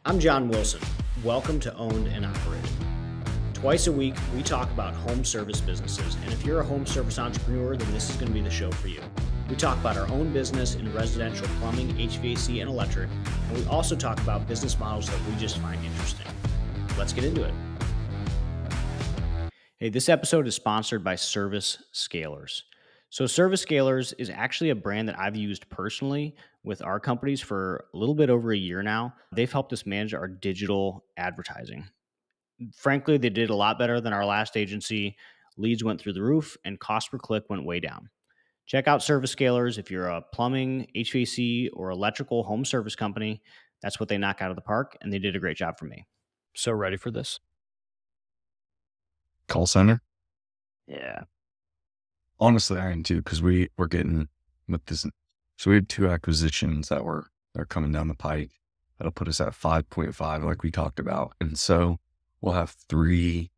I'm John Wilson. Welcome to Owned and Operated. Twice a week, we talk about home service businesses, and if you're a home service entrepreneur, then this is going to be the show for you. We talk about our own business in residential plumbing, HVAC, and electric, and we also talk about business models that we just find interesting. Let's get into it. Hey, this episode is sponsored by Service Scalers. So Service Scalers is actually a brand that I've used personally with our companies for a little bit over a year now. They've helped us manage our digital advertising. Frankly, they did a lot better than our last agency. Leads went through the roof and cost per click went way down. Check out Service Scalers if you're a plumbing, HVAC, or electrical home service company. That's what they knock out of the park, and they did a great job for me. So ready for this? Call center? Yeah. Honestly, I am too, because we're getting with this. So we had 2 acquisitions that are coming down the pike. That'll put us at 5.5, like we talked about. And so we'll have 3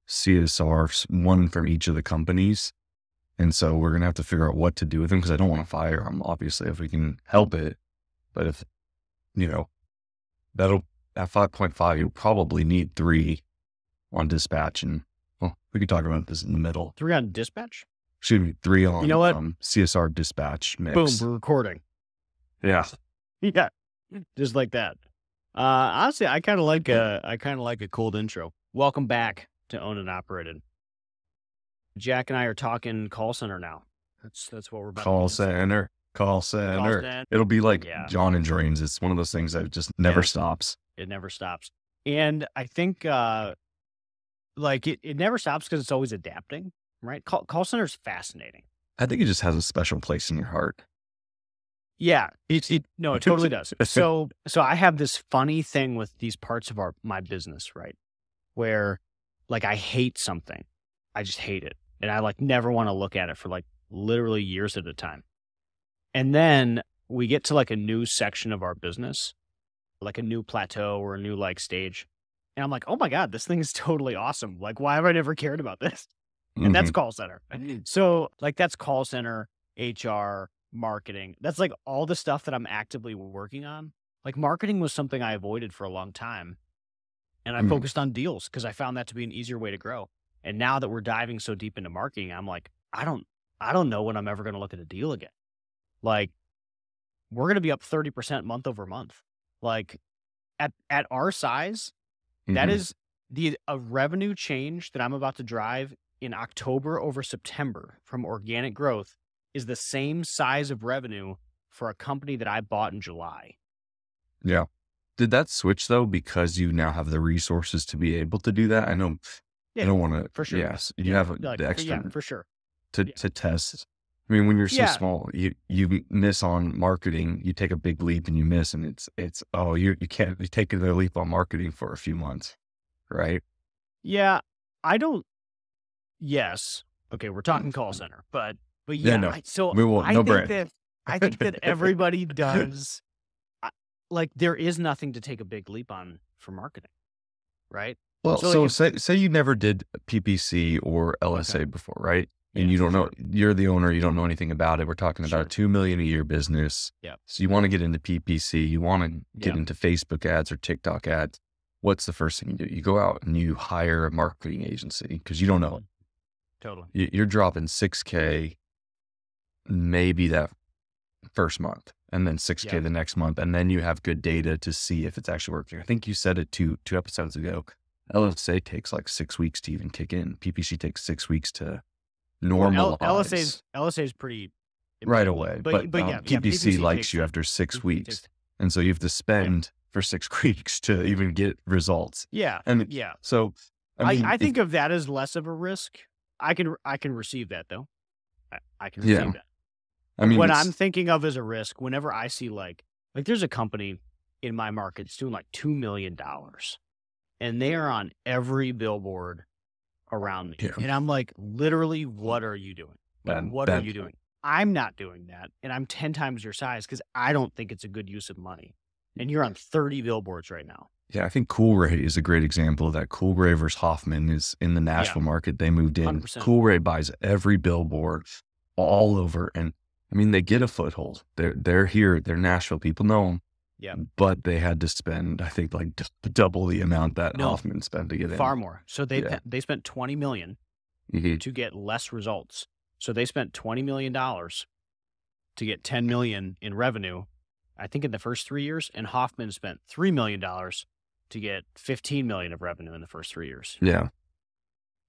CSRs, 1 from each of the companies. And so we're going to have to figure out what to do with them, because I don't want to fire them, obviously, if we can help it. But if, that'll, at 5.5, you'll probably need 3 on dispatch. And we could talk about this in the middle. 3 on dispatch? Excuse me, 3 on CSR dispatch mix. Boom, we're recording. Yeah. Yeah. Just like that. Honestly, I kind of like a cold intro. Welcome back to Owned and Operated. Jack and I are talking call center now. That's what we're about. Call center. It'll be like John and Drains. It's one of those things that just never stops. It never stops. And I think it never stops because it's always adapting, right? Call center is fascinating. I think it just has a special place in your heart. Yeah, it totally does. So I have this funny thing with these parts of my business, right? Where I hate something. I just hate it. And I never want to look at it for literally years at a time. And then we get to a new section of our business, like a new plateau or a new stage. And I'm like, oh my God, this thing is totally awesome. Why have I never cared about this? And that's call center. So that's call center, HR, marketing. That's all the stuff that I'm actively working on. Marketing was something I avoided for a long time. And I focused on deals because I found that to be an easier way to grow. And now that we're diving so deep into marketing, I'm like, I don't know when I'm ever going to look at a deal again. We're going to be up 30% month over month. At our size, that is a revenue change that I'm about to drive in October over September from organic growth is the same size of revenue for a company that I bought in July. Yeah. Did that switch though, because you now have the resources to be able to do that? I know. I don't want to. For sure. Yes. You have the extra. Yeah, for sure. To test. I mean, when you're so small, you miss on marketing, you take a big leap and you miss, and you can't take another leap on marketing for a few months. Right. Yeah. Yes. Okay. We're talking call center, but yeah. No. I think that everybody does. There is nothing to take a big leap on for marketing. Right. Well, so say you never did PPC or LSA before, right? And you don't know, you're the owner, you don't know anything about it. We're talking about a $2 million a year business. Yeah. So you want to get into PPC, you want to get into Facebook ads or TikTok ads. What's the first thing you do? You go out and you hire a marketing agency because you don't know. Totally. You're dropping $6K maybe that first month, and then $6K the next month. And then you have good data to see if it's actually working. I think you said it two episodes ago. LSA takes 6 weeks to even kick in. PPC takes 6 weeks to normalize. LSA is pretty right away, but PPC likes you after 6 weeks, and so you have to spend for 6 weeks to even get results. Yeah, So I think of that as less of a risk. I can receive that though. I can receive that. What I'm thinking of as a risk, whenever I see there's a company in my market that's doing $2 million, and they are on every billboard around me. Yeah. And I'm literally, what are you doing? What are you doing? I'm not doing that. And I'm 10 times your size because I don't think it's a good use of money. And you're on 30 billboards right now. Yeah, I think Coolray is a great example of that. Coolray versus Hoffman is in the Nashville market. They moved in. 100%. Coolray buys every billboard all over. And they get a foothold. They're here. They're Nashville. People know them. Yeah. But they had to spend, I think, like double the amount that Hoffman spent to get in. Far more. So they spent $20 million Mm-hmm. to get less results. So they spent $20 million to get $10 million in revenue, I think in the first 3 years, and Hoffman spent $3 million to get $15 million of revenue in the first 3 years. Yeah.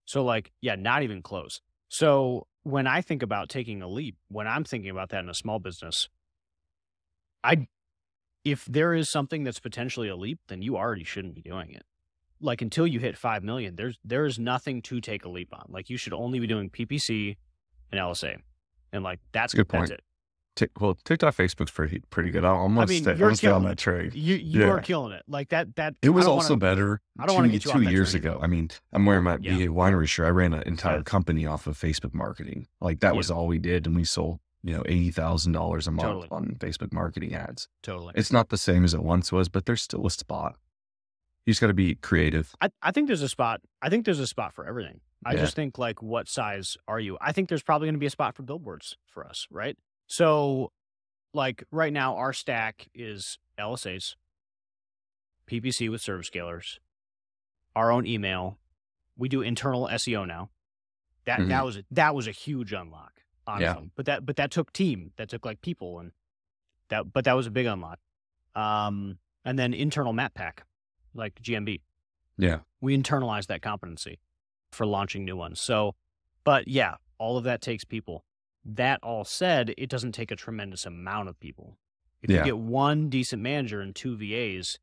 So like, yeah, not even close. So when I think about taking a leap, when I'm thinking about that in a small business, if there is something that's potentially a leap, then you already shouldn't be doing it. Like until you hit 5 million, there is nothing to take a leap on. Like you should only be doing PPC and LSA. And like, that's a good point. That's it. TikTok, Facebook's pretty good. I'll almost stay on that trade. You are killing it. Like that. It was also better. I don't want to get you 2 years ago. I mean, I'm wearing my BA winery shirt. I ran an entire company off of Facebook marketing. Like that was all we did, and we sold $80,000 a month on Facebook marketing ads. Totally. It's not the same as it once was, but there's still a spot. You just got to be creative. I think there's a spot. I think there's a spot for everything. I just think like, what size are you? I think there's probably going to be a spot for billboards for us, right? So like right now, our stack is LSAs, PPC with service scalers, our own email. We do internal SEO now. That was a huge unlock, honestly. Yeah. But that took team. That took like people, and that was a big unlock. And then internal map pack, like GMB. Yeah. We internalized that competency for launching new ones. So, but yeah, all of that takes people. That all said, it doesn't take a tremendous amount of people. If you get one decent manager and 2 VAs,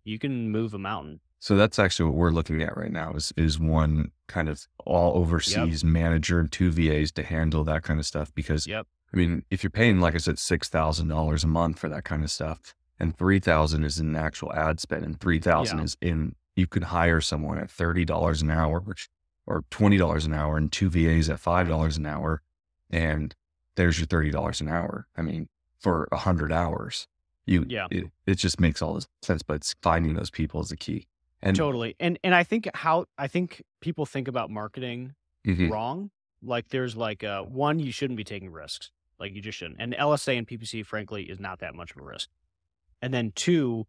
you can move a mountain. So that's actually what we're looking at right now is one kind of all overseas manager and 2 VAs to handle that kind of stuff. Because I mean, if you're paying, like I said, $6,000 a month for that kind of stuff, and $3,000 is in actual ad spend, and $3,000 is in, you could hire someone at $30 an hour, or $20 an hour, and 2 VAs at $5 an hour. And there's your $30 an hour. I mean, for 100 hours, it just makes all this sense. But it's finding those people is the key. And totally. And I think people think about marketing wrong. Like there's like one, you shouldn't be taking risks. Like you just shouldn't. And LSA and PPC, frankly, is not that much of a risk. And then 2,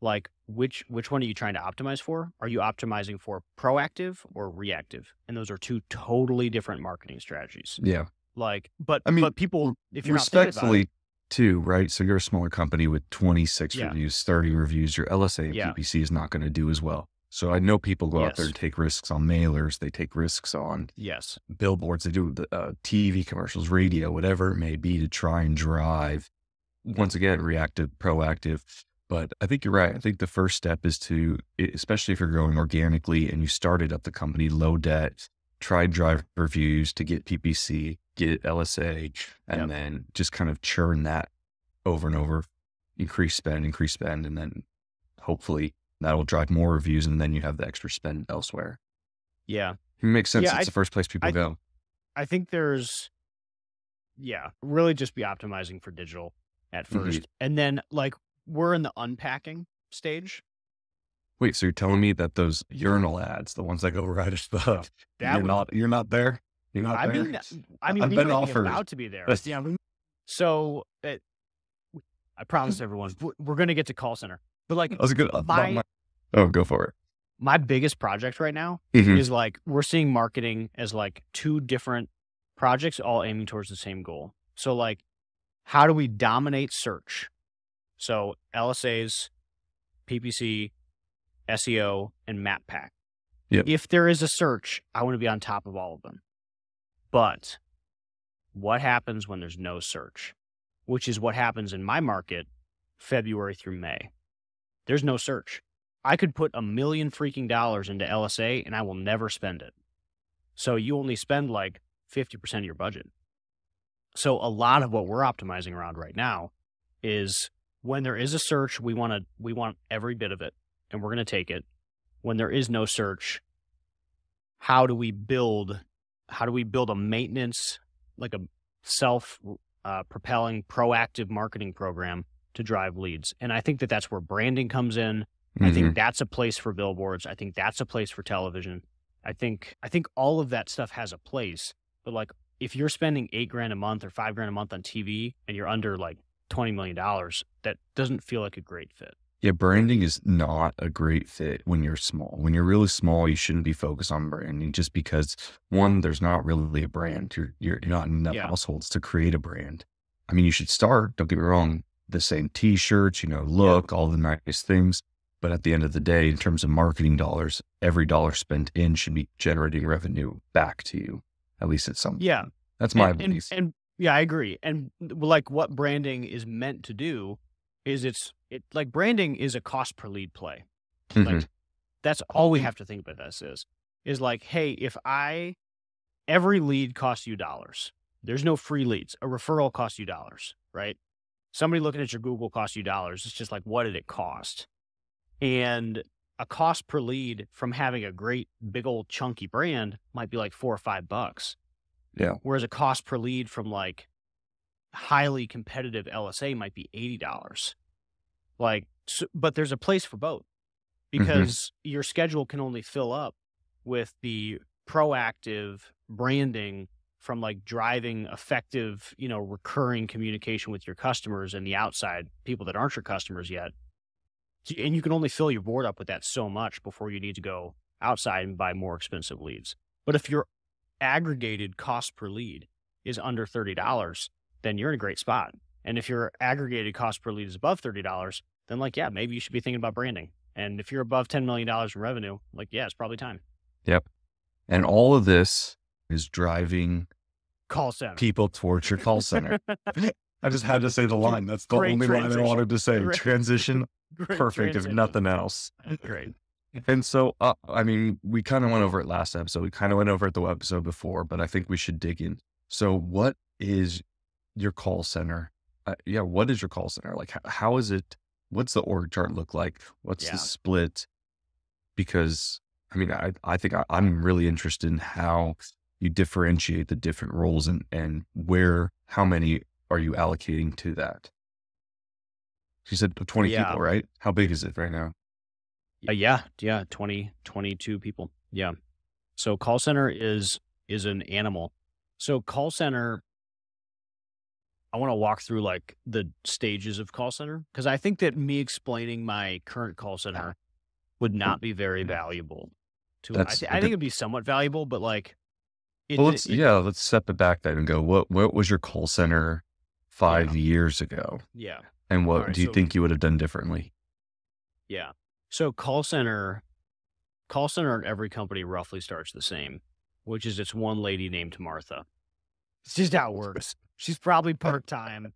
like which one are you trying to optimize for? Are you optimizing for proactive or reactive? And those are 2 totally different marketing strategies. Yeah. Like, but people, if you're respectfully not too, right? So you're a smaller company with 26 reviews, 30 reviews, your LSA and PPC is not going to do as well. So I know people go out there and take risks on mailers. They take risks on billboards. They do the TV commercials, radio, whatever it may be, to try and drive, once again, reactive, proactive. But I think you're right. I think the first step is to, especially if you're growing organically and you started up the company low debt, try drive reviews to get PPC, get LSA, and then just kind of churn that over and over, increase spend, and then hopefully that will drive more reviews, and then you have the extra spend elsewhere. Yeah. It makes sense. It's the first place people go. I think there's, really just be optimizing for digital at first. And then like we're in the unpacking stage. Wait, so you're telling me that those urinal ads, the ones that go right above, you're not there? You're not there? I mean, I've been offered. About to be there. So I promise everyone, we're going to get to call center. But like, that was good. Go for it. My biggest project right now is like, we're seeing marketing as like 2 different projects all aiming towards the same goal. So like, how do we dominate search? So LSAs, PPC, SEO, and map pack. If there is a search, I want to be on top of all of them. But what happens when there's no search? Which is what happens in my market February through May. There's no search. I could put $1 million freaking dollars into LSA and I will never spend it. So you only spend like 50% of your budget. So a lot of what we're optimizing around right now is when there is a search, we want every bit of it, and we're going to take it. When there is no search, how do we build a maintenance, like a self-propelling, proactive marketing program to drive leads? And I think that's where branding comes in. I think that's a place for billboards. I think that's a place for television. I think all of that stuff has a place. But like, if you're spending $8,000 a month or $5,000 a month on TV and you're under like $20 million, that doesn't feel like a great fit. Yeah, branding is not a great fit when you're small. When you're really small, you shouldn't be focused on branding just because, one, there's not really a brand. You're not in enough households to create a brand. I mean, you should start, don't get me wrong, the same t-shirts, look, all the nice things. But at the end of the day, in terms of marketing dollars, every dollar spent in should be generating revenue back to you, at least at some point. Yeah. That's my belief. And yeah, I agree. And like what branding is meant to do is like branding is a cost per lead play. Like that's all we have to think about this is like, hey, if every lead costs you dollars, there's no free leads. A referral costs you dollars, right? Somebody looking at your Google costs you dollars. It's just like, what did it cost? And a cost per lead from having a great big old chunky brand might be like $4 or $5. Yeah. Whereas a cost per lead from like highly competitive LSA might be $80. But there's a place for both because your schedule can only fill up with the proactive branding from like driving effective, recurring communication with your customers and the outside people that aren't your customers yet. And you can only fill your board up with that so much before you need to go outside and buy more expensive leads. But if your aggregated cost per lead is under $30, then you're in a great spot. And if your aggregated cost per lead is above $30, then maybe you should be thinking about branding. And if you're above $10 million in revenue, it's probably time. Yep. And all of this is driving call center people towards your call center. I just had to say the line. That's the only line I wanted to say. Transition. Perfect. If nothing else. Great. And so, we kind of went over it last episode. We kind of went over it the episode before, but I think we should dig in. So what is your call center? What is your call center? Like, how is it? What's the org chart look like? What's the split? Because I think I'm really interested in how you differentiate the different roles and how many are you allocating to that? You said 20 people, right? How big is it right now? 22 people. Yeah. So call center is an animal. So call center, I want to walk through like the stages of call center because I think that me explaining my current call center would not be very valuable to I think it'd be somewhat valuable, but let's step it back then and go, what was your call center 5 years ago? Yeah. And what do you think you would have done differently? Yeah. So call center at every company roughly starts the same, which is it's one lady named Martha. It's just how it works. She's probably part-time.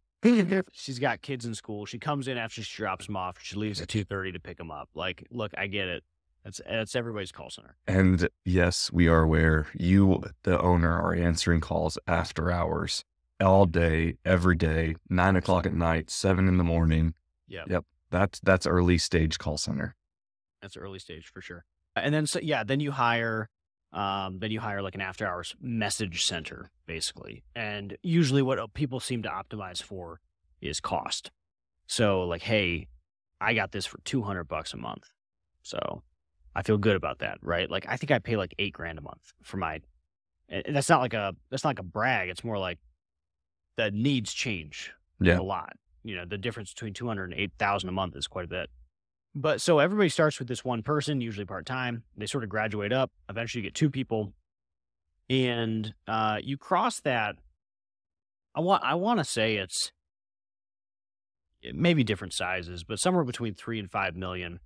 She's got kids in school. She comes in after she drops them off. She leaves at 2:30 to pick them up. Look, I get it. That's everybody's call center. And yes, we are aware you, the owner, are answering calls after hours. All day, every day, 9 o'clock at night, 7 in the morning. Yep. That's early stage call center. That's early stage for sure. And then, then you hire like an after hours message center basically. And usually what people seem to optimize for is cost. So hey, I got this for $200 a month. So I feel good about that, right? I think I pay like $8,000 a month for and that's not like a brag. It's more like, the needs change a lot. The difference between 200 and 8,000 a month is quite a bit. But so everybody starts with this one person, usually part-time. They sort of graduate up. Eventually you get 2 people and you cross that. I want to say it may be different sizes, but somewhere between 3 and 5 million.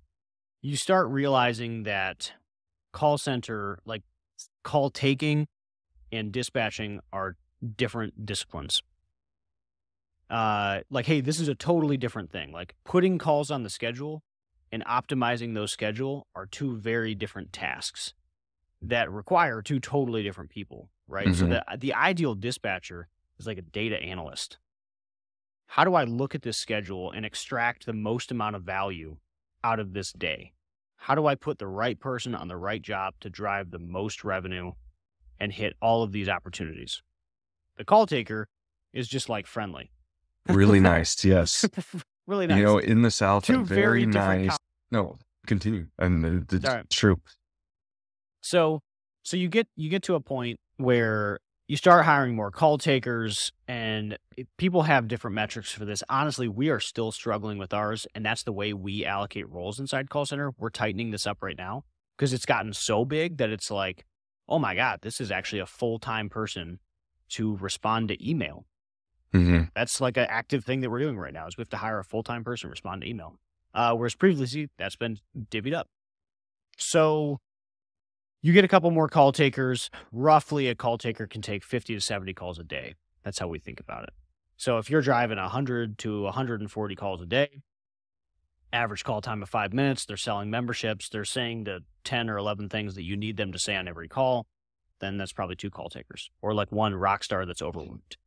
You start realizing that call center, like call taking and dispatching are different disciplines. Hey, this is a totally different thing. Like putting calls on the schedule and optimizing those schedule are 2 very different tasks that require 2 totally different people, right? So the ideal dispatcher is like a data analyst. How do I look at this schedule and extract the most amount of value out of this day? How do I put the right person on the right job to drive the most revenue and hit all of these opportunities? The call taker is just like friendly. Really nice. Yes. Really nice. In the South, 2 very nice. No, continue. And it's true. So you get to a point where you start hiring more call takers, and people have different metrics for this. Honestly, we are still struggling with ours, and that's the way we allocate roles inside call center. We're tightening this up right now because it's gotten so big that it's like, oh my God, this is actually a full-time person to respond to email. Mm-hmm. That's like an active thing that we're doing right now is we have to hire a full-time person to respond to email. Whereas previously that's been divvied up. So you get a couple more call takers. Roughly a call taker can take 50 to 70 calls a day. That's how we think about it. So if you're driving 100 to 140 calls a day, average call time of 5 minutes, they're selling memberships, they're saying the 10 or 11 things that you need them to say on every call, then that's probably 2 call takers or like one rock star that's overworked.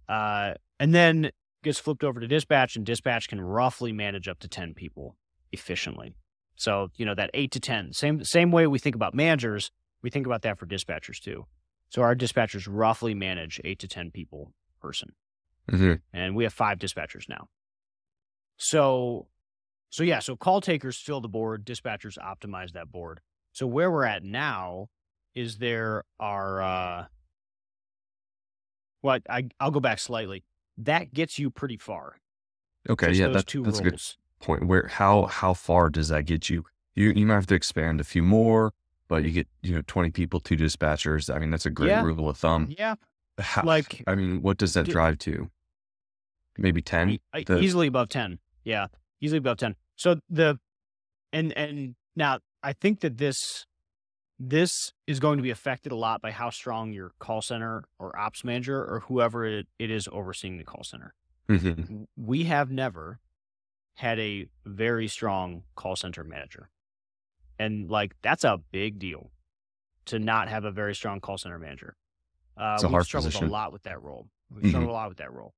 And then gets flipped over to dispatch, and dispatch can roughly manage up to 10 people efficiently. So, that 8 to 10, same way we think about managers, we think about that for dispatchers too. So our dispatchers roughly manage 8 to 10 people person. Mm-hmm. And we have 5 dispatchers now. So call takers fill the board, dispatchers optimize that board. So where we're at now is there are, I'll go back slightly. That gets you pretty far. Okay, Just yeah, those that's 2 a good roles. point. Where how far does that get you? You might have to expand a few more, but you get 20 people, 2 dispatchers. I mean, that's a great Yeah. rule of thumb. Yeah. What does that drive to? Maybe 10? Easily above 10. Yeah, easily above 10. So and now I think that this is going to be affected a lot by how strong your call center or ops manager or whoever it is overseeing the call center. Mm-hmm. We have never had a very strong call center manager. And that's a big deal to not have a very strong call center manager. It's a we've hard struggled position. a lot with that role. We've Mhm. struggled a lot with that role.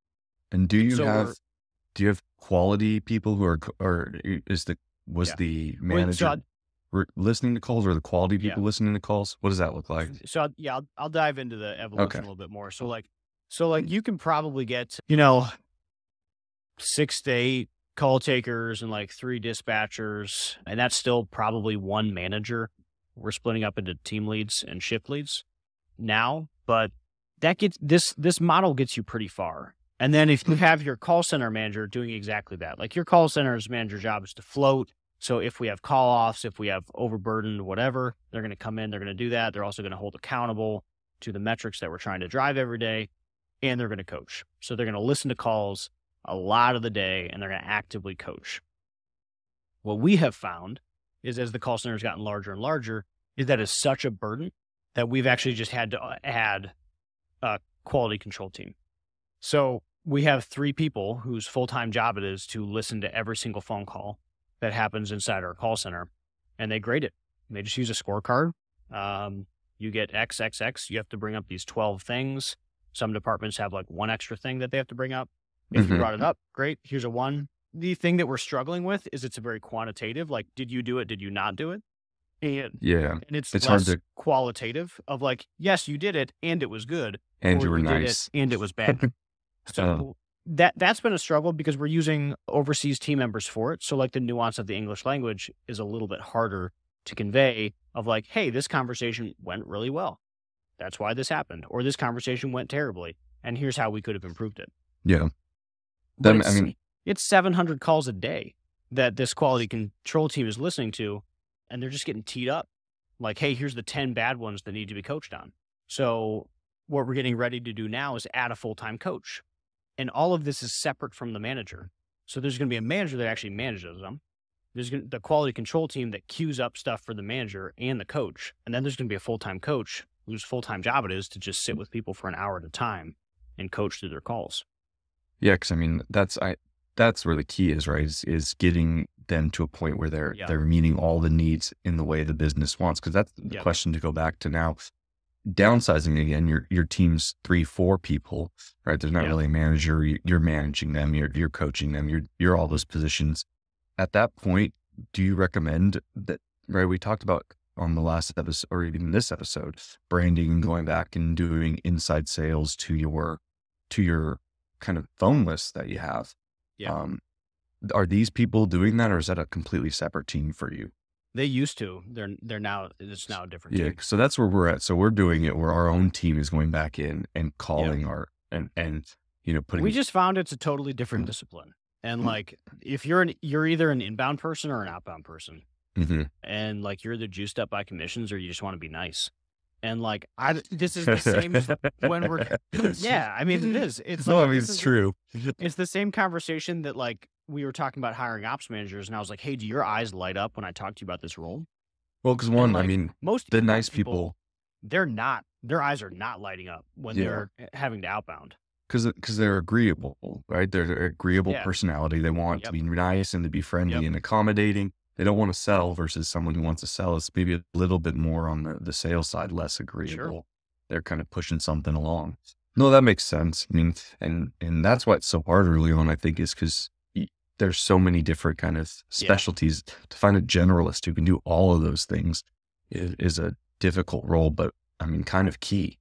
And do you So have quality people who are, or was Yeah. the Wait, manager listening to calls, or the quality people Yeah. listening to calls? What does that look like? So I'll dive into the evolution Okay. a little bit more. So you can probably get 6 to 8 call takers and 3 dispatchers, and that's still probably 1 manager. We're splitting up into team leads and shift leads now, but that gets this model gets you pretty far. And then if you have your call center manager doing exactly that, your call center's manager job is to float. So if we have call offs, if we have overburdened, whatever, they're going to come in, they're going to do that. They're also going to hold accountable to the metrics that we're trying to drive every day, and they're going to coach. So they're going to listen to calls a lot of the day, and they're going to actively coach. What we have found is as the call center has gotten larger and larger, is that is such a burden that we've actually just had to add a quality control team. So we have 3 people whose full-time job it is to listen to every single phone call that happens inside our call center, and they grade it. They just use a scorecard. You get XXX. You have to bring up these 12 things. Some departments have 1 extra thing that they have to bring up. If you brought it up, great. Here's a 1. The thing that we're struggling with is it's a very quantitative, did you do it? Did you not do it? And it's It's less hard to, qualitative of yes, you did it and it was good. and or you were did nice. it and it was bad. So that's been a struggle because we're using overseas team members for it. So the nuance of the English language is a little bit harder to convey of hey, this conversation went really well. That's why this happened. Or this conversation went terribly. And here's how we could have improved it. Yeah. But it's 700 calls a day that this quality control team is listening to, and they're just getting teed up. Hey, here's the 10 bad ones that need to be coached on. So what we're getting ready to do now is add a full-time coach. And all of this is separate from the manager. So there's going to be a manager that actually manages them. There's the quality control team that queues up stuff for the manager and the coach. And then there's going to be a full-time coach whose full-time job it is to just sit with people for an hour at a time and coach through their calls. Yeah, because that's where the key is, right? Is getting them to a point where they're meeting all the needs in the way the business wants. Because that's the question to go back to now. Downsizing again, your team's 3-4 people, right? There's not really a manager. You're managing them. You're coaching them. You're all those positions. At that point, do you recommend that? Right, we talked about on the last episode, or even this episode, branding and going back and doing inside sales to your kind of phone list that you have. Yeah. Are these people doing that, or is that a completely separate team for you? They used to. They're now. It's now a different Yeah. team. So that's where we're at. So we're doing it where our own team is going back in and Yep. calling and We putting. just found it's a totally different discipline. And like, if you're either an inbound person or an outbound person, Mhm. and like you're either juiced up by commissions or you just want to be nice. And like, this is the same as when we're, yeah, I mean, it is. It's No, like, I mean, this it's is true. it's the same conversation that like we were talking about hiring ops managers, and I was like, hey, do your eyes light up when I talk to you about this role? Well, because And one, I like mean, most the inbound nice people, people, their eyes are not lighting up when yeah, they're having to outbound. because they're agreeable, right? They're agreeable Yeah. personality. They want to Yep. be nice and to be friendly Yep. and accommodating. They don't want to sell versus someone who wants to sell. It's maybe a little bit more on the sales side, less Sure. agreeable. They're kind of pushing something along. No, that makes sense. I mean, and that's why it's so hard early on, I think, is because there's so many different kind of Yeah. specialties. To find a generalist who can do all of those things is a difficult role, but I mean, kind of key.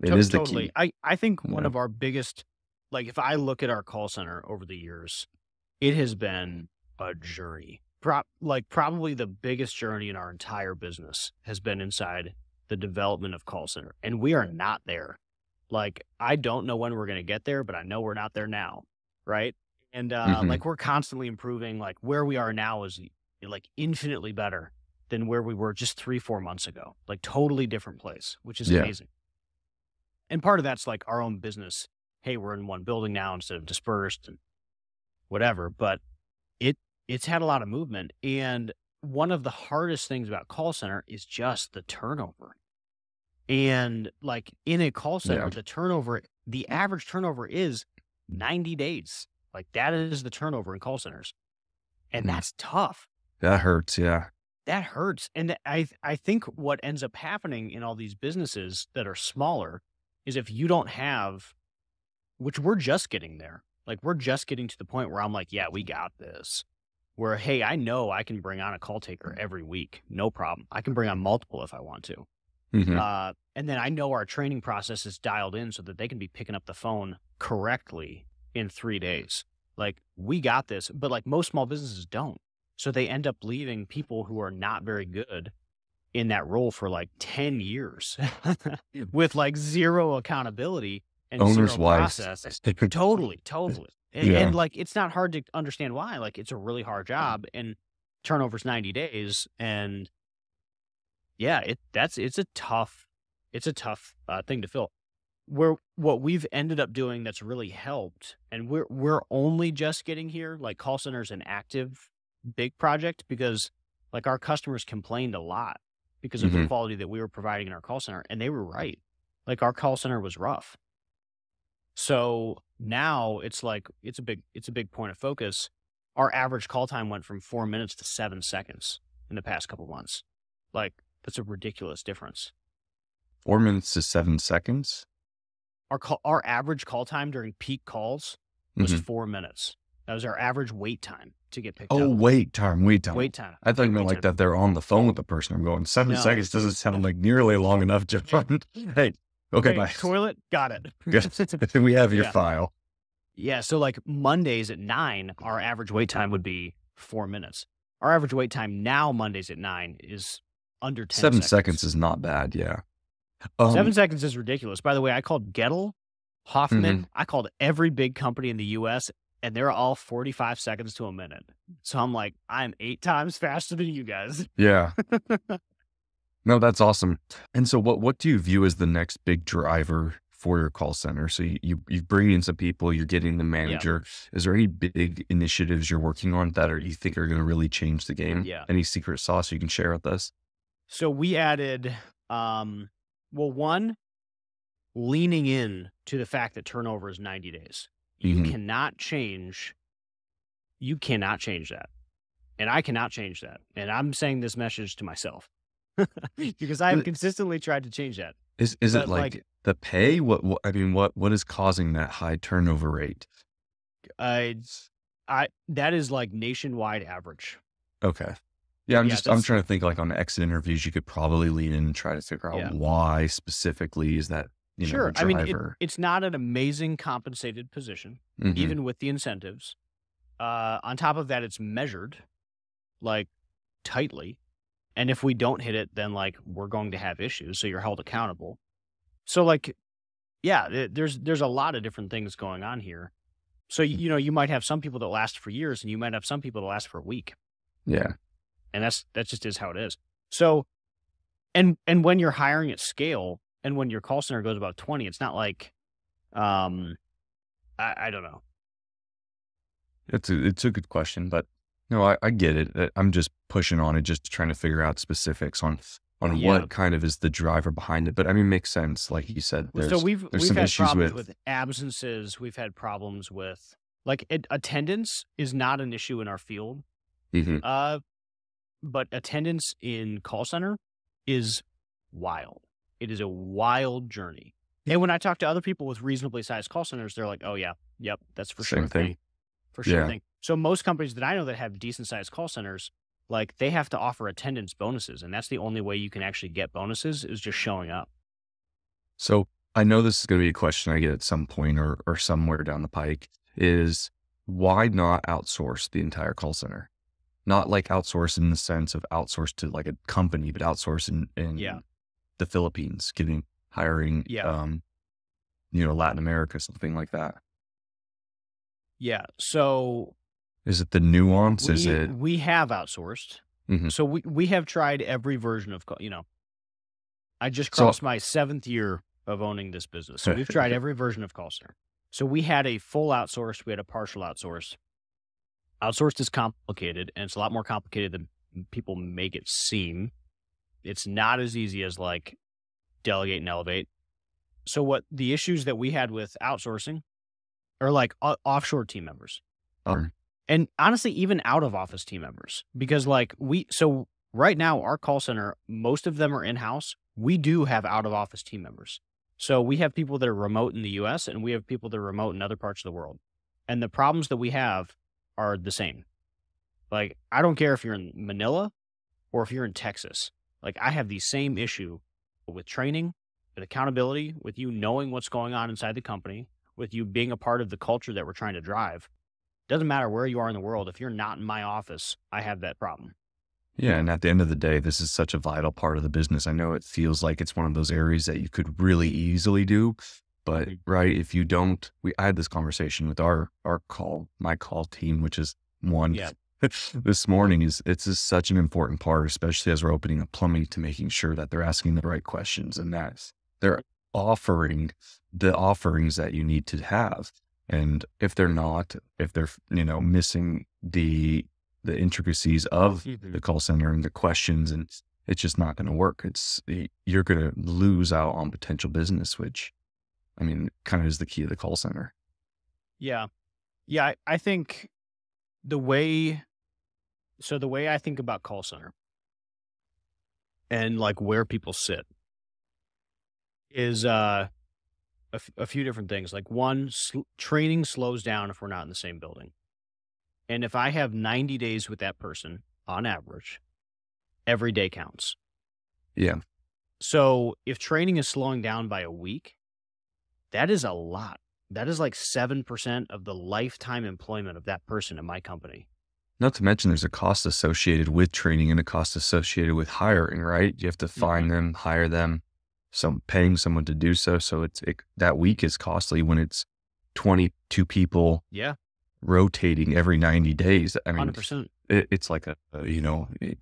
It is the Totally. key. I think one Yeah. of our biggest, like if I look at our call center over the years, it has been a journey. Probably the biggest journey in our entire business has been inside the development of call center. And we are not there. Like, I don't know when we're going to get there, but I know we're not there now. Right. And Mhm. like we're constantly improving. Like where we are now is like infinitely better than where we were just 3-4 months ago. Like totally different place, which is Yeah. amazing. And part of that's like our own business. Hey, we're in one building now instead of dispersed and whatever. But it's had a lot of movement. And one of the hardest things about call center is just the turnover. And like in a call center, Yeah. the average turnover is 90 days. Like that is the turnover in call centers. And Mm. that's tough. That hurts. Yeah. That hurts. And I think what ends up happening in all these businesses that are smaller is if you don't have, which we're just getting there, like we're just getting to the point where I'm like, yeah, we got this. Where, hey, I know I can bring on a call taker every week. No problem. I can bring on multiple if I want to. Mhm. And then I know our training process is dialed in so that they can be picking up the phone correctly in 3 days. Like we got this, but like most small businesses don't. So they end up leaving people who are not very good in that role for like 10 years with like zero accountability and Owner's zero wives. process. Totally. And, Yeah. and like, it's not hard to understand why. Like it's a really hard job and turnover's 90 days. And yeah, it's a tough thing to fill. What we've ended up doing that's really helped, and we're only just getting here. Like call center's an active big project because like our customers complained a lot because of the Mhm. quality that we were providing in our call center, and they were right. Like our call center was rough. So now it's like it's a big point of focus. Our average call time went from 4 minutes to 7 seconds in the past couple months. Like that's a ridiculous difference. 4 minutes to 7 seconds. Our average call time during peak calls was Mhm. 4 minutes. That was our average wait time to get picked Oh, up. wait time. Wait time. I thought you meant Wait like time. that they're on the phone with the person. I'm going 7 No. seconds doesn't sound like nearly long enough to run. Hey, okay, Hey, bye. toilet, got it. Good. We have your Yeah. file. Yeah, so like Mondays at 9, our average wait time would be 4 minutes. Our average wait time now Mondays at 9 is under 10 7 seconds. seconds is not bad. Yeah. 7 seconds is ridiculous. By the way, I called Gettle, Hoffman. Mhm. I called every big company in the US, and they're all 45 seconds to a minute. So I'm like, I'm 8 times faster than you guys. Yeah. No, that's awesome. And so what do you view as the next big driver for your call center? So you bring in some people, you're getting the manager. Is there any big initiatives you're working on that you think are going to really change the game? Yeah. Any secret sauce you can share with us? So we added, one, leaning in to the fact that turnover is 90 days. You Mhm. cannot change that. And I cannot change that. And I'm saying this message to myself because I have consistently tried to change that. Is it But, like like- the pay? What I mean, what is causing that high turnover rate? That is like nationwide average. Okay. Yeah, I'm Yeah, trying to think like on exit interviews, you could probably lean in and try to figure out Yeah. why specifically is that, Sure. a I mean, driver. it's not an amazing compensated position, Mhm. even with the incentives. On top of that, it's measured. Like tightly. And if we don't hit it, then like we're going to have issues. So you're held accountable. So like, yeah, there's a lot of different things going on here. So, you might have some people that last for years and you might have some people that last for a week. Yeah. And that just is how it is. So, and when you're hiring at scale and when your call center goes about 20, it's not like, I don't know. It's a good question, but no, I get it. I'm just pushing on it, just trying to figure out specifics on Yeah. what kind of is the driver behind it. But I mean, it makes sense. Like you said, So we've some had issues problems with, with absences. We've had problems with like attendance is not an issue in our field. Mhm. But attendance in call center is wild. It is a wild journey. And when I talk to other people with reasonably sized call centers, they're like, "Oh yeah, yep, that's for sure Same a thing. thing, for sure a Yeah. thing." So most companies that I know that have decent sized call centers, like they have to offer attendance bonuses, and that's the only way you can actually get bonuses is just showing up. So I know this is going to be a question I get at some point or somewhere down the pike is why not outsource the entire call center? Not like outsource in the sense of outsource to like a company, but outsource in Yeah, the Philippines, hiring, yeah, Latin America, something like that. yeah. So Is it the nuance? Is it? we have outsourced. Mhm. So we have tried every version of I just So, crossed my 7th year of owning this business. So we've tried every version of call center. So we had a full outsource, we had a partial outsource. Outsourced is complicated, and it's a lot more complicated than people make it seem. It's not as easy as like delegate and elevate. So what the issues that we had with outsourcing are like offshore team members. um, And honestly, even out of office team members, because like so right now, our call center, most of them are in house. We do have out of office team members. So we have people that are remote in the US and we have people that are remote in other parts of the world. And the problems that we have are the same. Like, I don't care if you're in Manila or if you're in Texas. Like, I have the same issue with training, with accountability, with you knowing what's going on inside the company, with you being a part of the culture that we're trying to drive. Doesn't matter where you are in the world. If you're not in my office, I have that problem. yeah. And at the end of the day, this is such a vital part of the business. I know it feels like it's one of those areas that you could really easily do, but right. If you don't, I had this conversation with my call team, which is one Yeah. this morning it's just such an important part, especially as we're opening up plumbing to making sure that they're asking the right questions and that they're offering the offerings that you need to have. And if they're missing the intricacies of the call center and the questions, and it's just not going to work. You're going to lose out on potential business, which I mean, kind of is the key of the call center. Yeah. Yeah. I think the way I think about call center and like where people sit is a few different things. Like one, training slows down if we're not in the same building. And if I have 90 days with that person on average, every day counts. Yeah. So if training is slowing down by a week, that is a lot. That is like 7% of the lifetime employment of that person in my company. Not to mention there's a cost associated with training and a cost associated with hiring, right? You have to find them, hire them, paying someone to do so. So that week is costly when it's 22 people rotating every 90 days. I mean, 100%. It's like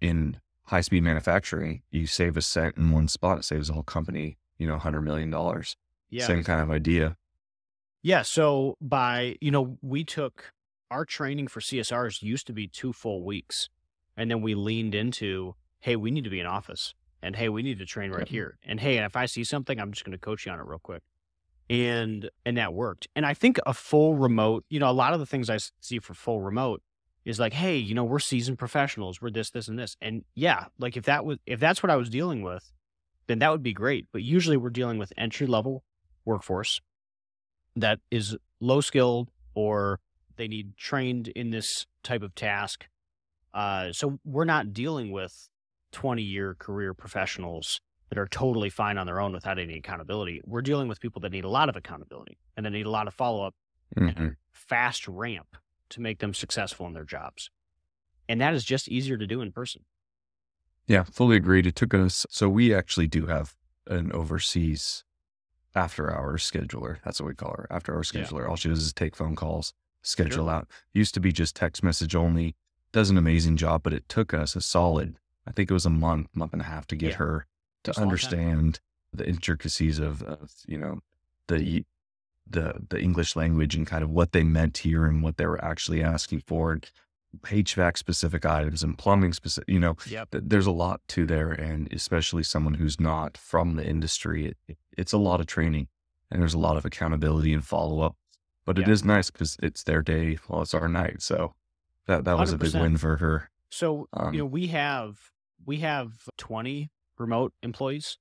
in high-speed manufacturing, you save a cent in one spot, it saves the whole company, $100 million. Yeah. Same kind of idea. Yeah. So we took our training for CSRs used to be 2 full weeks. And then we leaned into, hey, we need to be in office. And hey, we need to train right here. And hey, if I see something, I'm just going to coach you on it real quick. And that worked. And I think a full remote, a lot of the things I see for full remote is like, hey, we're seasoned professionals. We're this, and this. And yeah, like if that's what I was dealing with, then that would be great. But usually we're dealing with entry level workforce that is low skilled or they need trained in this type of task. So we're not dealing with 20-year career professionals that are totally fine on their own without any accountability. We're dealing with people that need a lot of accountability and that need a lot of follow-up and a fast ramp to make them successful in their jobs. And that is just easier to do in person. Yeah, fully agreed. It took us, so we actually do have an overseas after hours scheduler. That's what we call her, after hours Yeah. scheduler. All she does is take phone calls, schedule Sure. out. Used to be just text message only. Does an amazing job, but it took us a solid, I think it was a month and a half to get Yeah. her Takes to a long time. understand the intricacies of the the English language and kind of what they meant here and what they were actually asking for. And HVAC specific items and plumbing specific, Yep. there's a lot to there. And especially someone who's not from the industry, it's a lot of training and there's a lot of accountability and follow up, but it Yeah. is nice because it's their day while it's our night. So that was a big 100%. win for her. So, we have 20 remote employees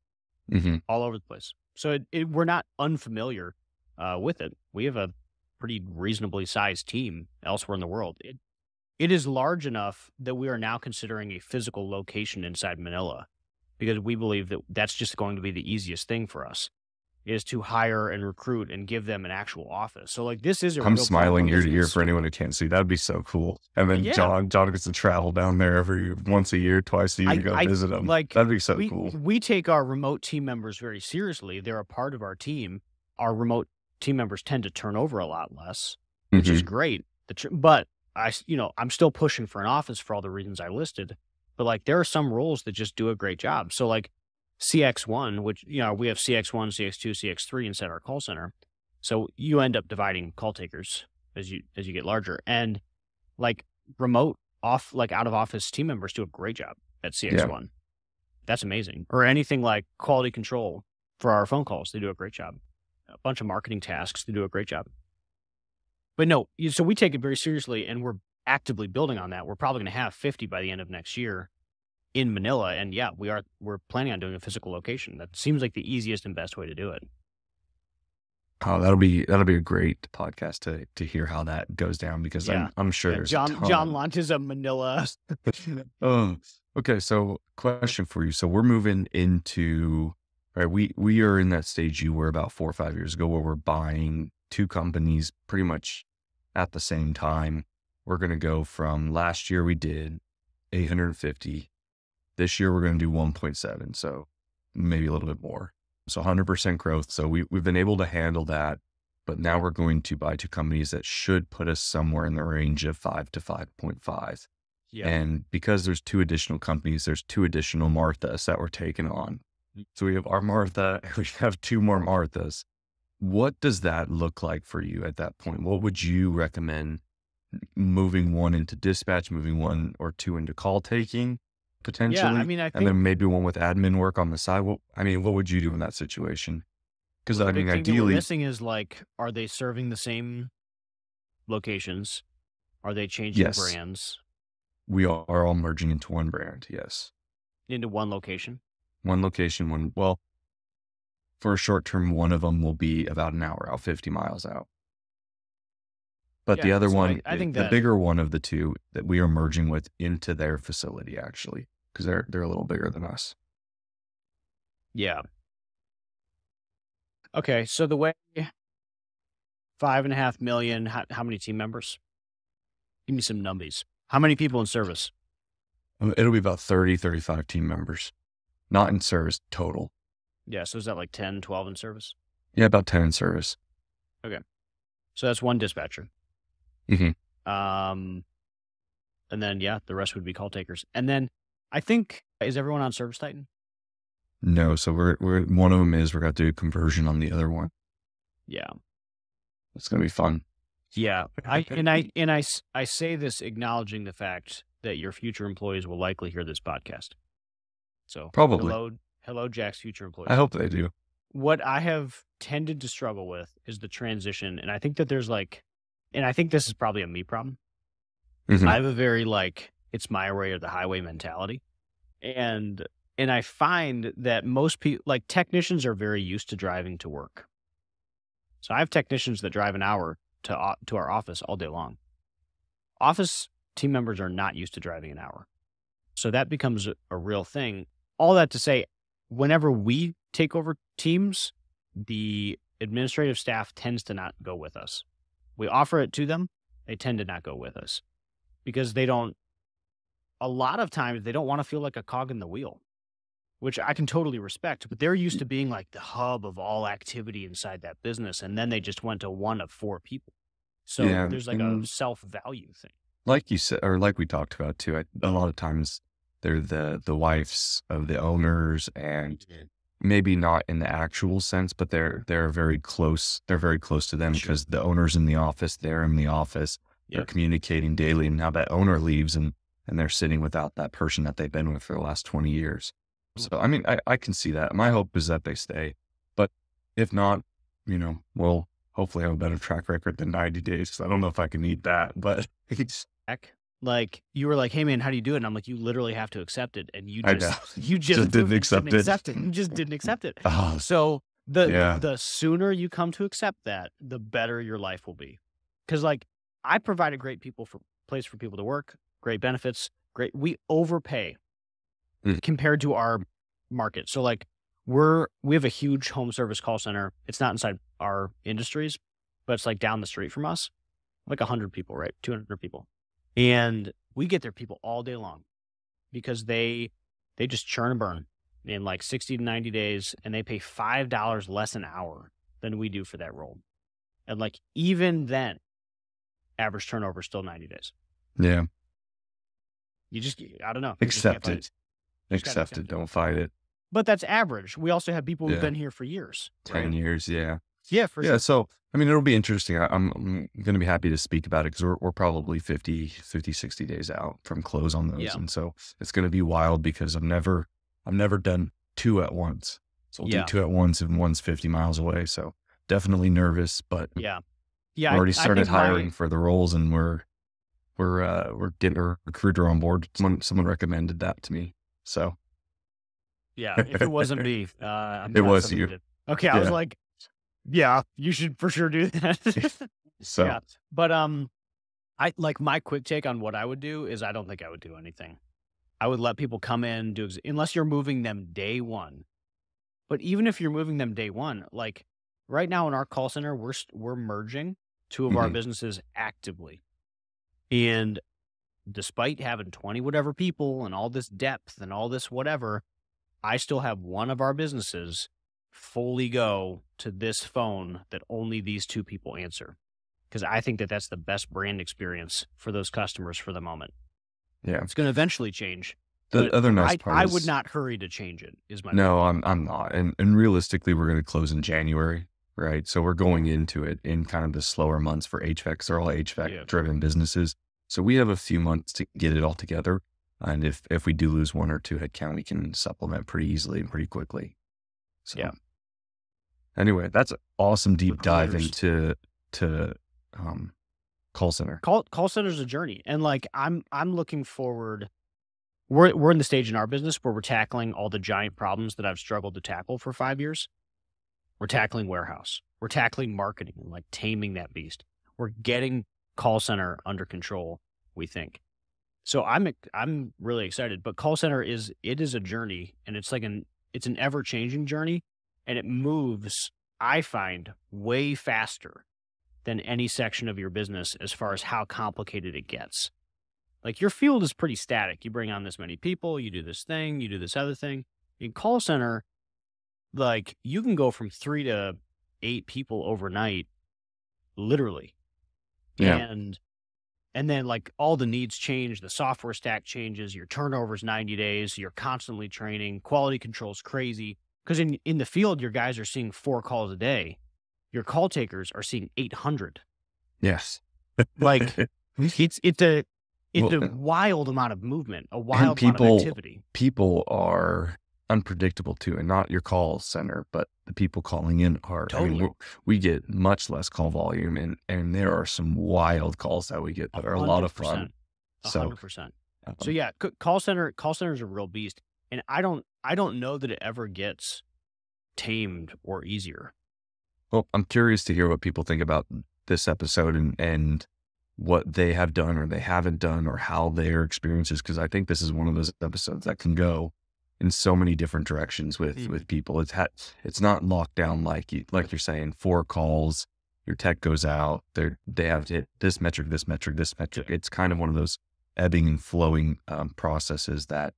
Mhm. all over the place. So we're not unfamiliar with it. We have a pretty reasonably sized team elsewhere in the world. It is large enough that we are now considering a physical location inside Manila because we believe that that's just going to be the easiest thing for us is to hire and recruit and give them an actual office. So like this is a I'm real part of smiling our ear to ear business. for anyone who can't see. That'd be so cool. And then Yeah. John gets to travel down there once a year, twice a year to go visit them. Like That'd be so we cool. we take our remote team members very seriously. They're a part of our team. Our remote team members tend to turn over a lot less, which is Mhm. great. But I'm still pushing for an office for all the reasons I listed. But like there are some roles that just do a great job. So like CX1, which we have CX1, CX2, CX3 inside our call center. So you end up dividing call takers as you get larger. And like remote out of office team members do a great job at CX1. That's amazing. Or anything like quality control for our phone calls, they do a great job. A bunch of marketing tasks, they do a great job. But no, so we take it very seriously and we're actively building on that. We're probably going to have 50 by the end of next year in Manila. And yeah, we're planning on doing a physical location. That seems like the easiest and best way to do it. Oh, that'll be a great podcast to hear how that goes down because Yeah. I'm sure Yeah, there's John a ton. launches a Manila. Oh, okay. So question for you. So we're moving into, right? We are in that stage you were about 4 or 5 years ago where we're buying 2 companies pretty much at the same time. We're going to go from last year we did 850. This year we're going to do 1.7. So maybe a little bit more. So 100% growth. So we've been able to handle that, but now we're going to buy 2 companies that should put us somewhere in the range of 5 to 5.5. Yeah. And because there's 2 additional companies, there's 2 additional Marthas that we're taking on. So we have our Martha, and we have 2 more Marthas. What does that look like for you at that point? What would you recommend? Moving one into dispatch, moving 1 or 2 into call taking potentially? Yeah, I mean, I and think then maybe one with admin work on the side. What would you do in that situation? Because the I big mean, thing that we're ideally, missing is like, are they serving the same locations? Are they changing yes, brands we are all merging into one brand. Yes. into one location? One location, well, for a short term, one of them will be about an hour out, 50 miles out. But the Yeah, other so one, I think the that bigger one of the 2 that we are merging with into their facility actually, because they're a little bigger than us. yeah. Okay, so the way 5.5 million. How many team members? Give me some numbies. How many people in service? It'll be about 30, 35 team members, not in service total. Yeah, so is that like 10, 12 in service? Yeah, about 10 in service. So that's 1 dispatcher. Mhm. And then the rest would be call takers. And then I think is everyone on Service Titan? No, so we're one of them is we're going to do a conversion on the other one. Yeah. It's going to be fun. Yeah. I say this acknowledging the fact that your future employees will likely hear this podcast. So Probably. hello, Jack's future employees. I hope they do. What I have tended to struggle with is the transition. And I think that there's and I think this is probably a me problem. Mhm. I have a very it's my way or the highway mentality. And I find that most people, technicians are very used to driving to work. So I have technicians that drive an hour to our office all day long. Office team members are not used to driving an hour. So that becomes a real thing. All that to say, whenever we take over teams, the administrative staff tends to not go with us. We offer it to them. They tend to not go with us because they don't a lot of times they don't want to feel like a cog in the wheel, which I can totally respect, but they're used to being like the hub of all activity inside that business. And then they just went to one of 4 people. So Yeah. there's like a self-value thing. Like you said, or like we talked about too, a lot of times they're the wives of the owners, and maybe not in the actual sense, but they're very close. They're very close to them because the owner's in the office, they're in the office, they're communicating daily. And now that owner leaves and they're sitting without that person that they've been with for the last 20 years. So, I mean, I can see that. My hope is that they stay, but if not, we'll hopefully have a better track record than 90 days. 'Cause I don't know if I can need that, but it's like you were like, hey man, how do you do it? And I'm like, you literally have to accept it. And you I know. just didn't accept it. You just didn't accept it. Oh, So the sooner you come to accept that, the better your life will be. Cause like I provide a great place for people to work, great benefits, we overpay compared to our market. So like we have a huge home service call center. It's not inside our industries, but it's like down the street from us, like 100 people, right? 200 people. And we get their people all day long because they just churn and burn in like 60 to 90 days, and they pay $5 less an hour than we do for that role. And like, even then, average turnover is still 90 days. Yeah. I don't know. Accept it. Accept it. Don't fight it. But that's average. We also have people who've been here for years. 10 years. Yeah. Yeah, for sure. So, I mean, it'll be interesting. I'm going to be happy to speak about it because we're probably 50, 60 days out from close on those. Yeah. And so it's going to be wild because I've never done 2 at once. So I'll do 2 at once and one's 50 miles away. So definitely nervous, but yeah. We already started hiring for the roles, and we're getting a recruiter on board. Someone recommended that to me. So yeah, if it wasn't me, it was you. Okay. I was like, yeah, you should for sure do that. So, yeah. But, I like my quick take on what I would do is I don't think I would do anything. I would let people come in, unless you're moving them day one. But even if you're moving them day one, like right now in our call center, we're merging 2 of our businesses actively. And despite having 20 whatever people and all this depth and all this whatever, I still have one of our businesses fully go to this phone that only these 2 people answer. Because I think that that's the best brand experience for those customers for the moment. Yeah. It's going to eventually change. The other nice part I would not hurry to change it, is my No, I'm not. And realistically, we're going to close in January, right? So we're going into it in kind of the slower months for HVAC. They're all HVAC-driven businesses. So we have a few months to get it all together. And if we do lose 1 or 2 headcount, we can supplement pretty easily and pretty quickly. So anyway, that's an awesome deep dive into call center. Call center is a journey, and like I'm looking forward. We're in the stage in our business where we're tackling all the giant problems that I've struggled to tackle for 5 years. We're tackling warehouse. We're tackling marketing and like taming that beast. We're getting call center under control, we think. So I'm really excited. But call center is a journey, and it's like it's an ever changing journey, and it moves, I find, way faster than any section of your business as far as how complicated it gets. Like your field is pretty static. You bring on this many people, you do this thing, you do this other thing. In call center, like you can go from 3 to 8 people overnight, literally. Yeah. And then like all the needs change, the software stack changes, your turnover's 90 days, you're constantly training, quality control's crazy. Because in the field, your guys are seeing 4 calls a day. Your call takers are seeing 800. Yes. Like it's a wild amount of movement, a wild amount of activity. People are unpredictable too, and not your call center, but the people calling in are. Totally. I mean, we get much less call volume, and there are some wild calls that we get that are a lot of fun. 100%. So yeah, call center is a real beast, and I don't know that it ever gets tamed or easier. Well, I'm curious to hear what people think about this episode and what they have done or they haven't done or how their experiences, because I think this is one of those episodes that can go in so many different directions with people. It's not locked down like you're saying, 4 calls, your tech goes out, they have to hit this metric. It's kind of one of those ebbing and flowing processes that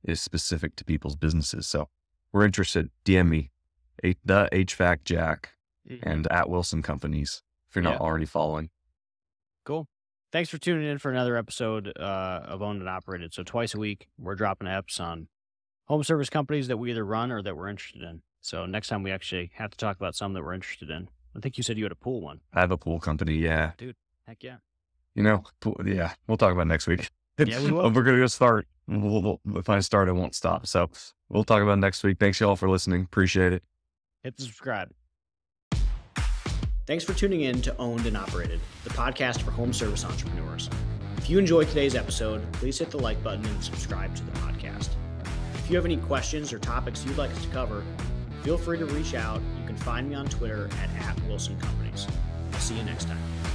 is specific to people's businesses. So we're interested. DM me, the HVAC Jack and at Wilson Companies if you're not already following. Cool. Thanks for tuning in for another episode of Owned and Operated. So twice a week, we're dropping eps on home service companies that we either run or that we're interested in. So next time we actually have to talk about some that we're interested in. I think you said you had a pool one. I have a pool company. Yeah. Dude, heck yeah. We'll talk about it next week. Yeah, we will. We're going to start. If I start, I won't stop. So we'll talk about it next week. Thanks y'all for listening. Appreciate it. Hit the subscribe. Thanks for tuning in to Owned and Operated, the podcast for home service entrepreneurs. If you enjoyed today's episode, please hit the like button and subscribe to the podcast. If you have any questions or topics you'd like us to cover, feel free to reach out. You can find me on Twitter at Wilson Companies. I'll see you next time.